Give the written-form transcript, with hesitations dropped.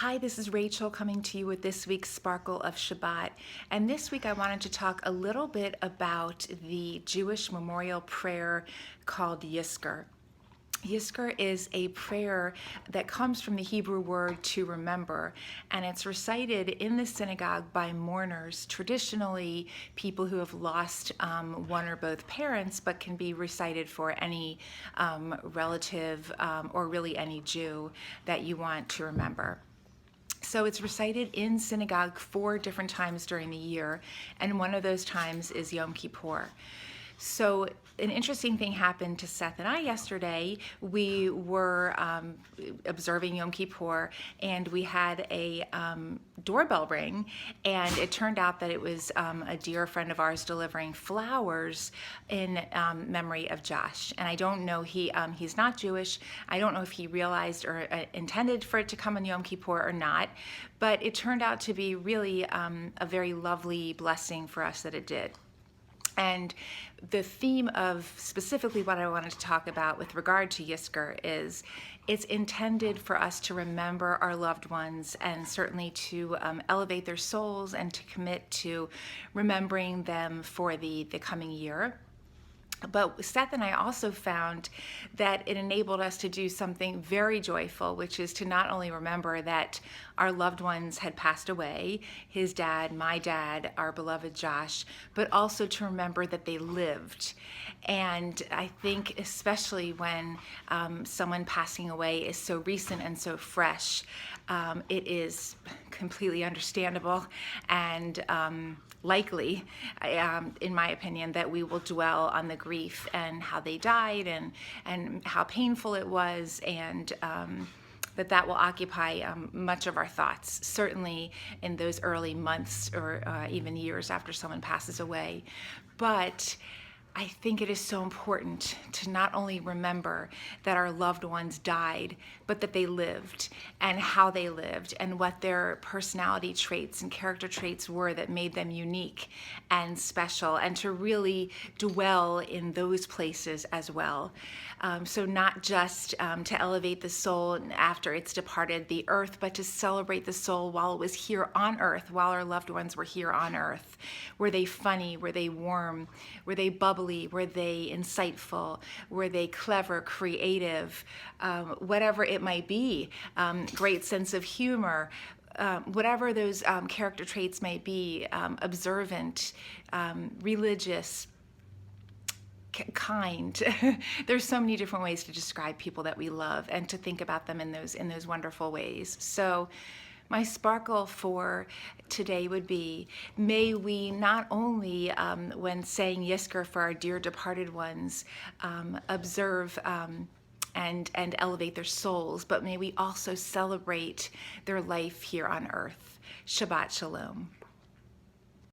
Hi, this is Rachel coming to you with this week's Sparkle of Shabbat. And this week I wanted to talk a little bit about the Jewish memorial prayer called Yizkor. Yizkor is a prayer that comes from the Hebrew word to remember, and it's recited in the synagogue by mourners, traditionally people who have lost one or both parents, but can be recited for any relative or really any Jew that you want to remember. So it's recited in synagogue 4 different times during the year, and one of those times is Yom Kippur. So an interesting thing happened to Seth and I yesterday. We were observing Yom Kippur, and we had a doorbell ring, and it turned out that it was a dear friend of ours delivering flowers in memory of Josh. And I don't know, he's not Jewish. I don't know if he realized or intended for it to come on Yom Kippur or not, but it turned out to be really a very lovely blessing for us that it did. And the theme of specifically what I wanted to talk about with regard to Yizkor is it's intended for us to remember our loved ones and certainly to elevate their souls and to commit to remembering them for the coming year. But Seth and I also found that it enabled us to do something very joyful, which is to not only remember that our loved ones had passed away, his dad, my dad, our beloved Josh, but also to remember that they lived. And I think especially when someone passing away is so recent and so fresh, it is completely understandable and likely, in my opinion, that we will dwell on the grief and how they died and how painful it was, and that will occupy much of our thoughts, certainly in those early months or even years after someone passes away. But I think it is so important to not only remember that our loved ones died, but that they lived and how they lived and what their personality traits and character traits were that made them unique and special, and to really dwell in those places as well. So not just to elevate the soul after it's departed the earth, but to celebrate the soul while it was here on earth, while our loved ones were here on earth. Were they funny? Were they warm? Were they bubbly? Were they insightful? Were they clever, creative? Whatever it might be, great sense of humor, whatever those character traits may be, observant, religious, kind. There's so many different ways to describe people that we love and to think about them in those wonderful ways. So my sparkle for today would be, may we not only, when saying Yizkor for our dear departed ones, observe and elevate their souls, but may we also celebrate their life here on earth. Shabbat Shalom.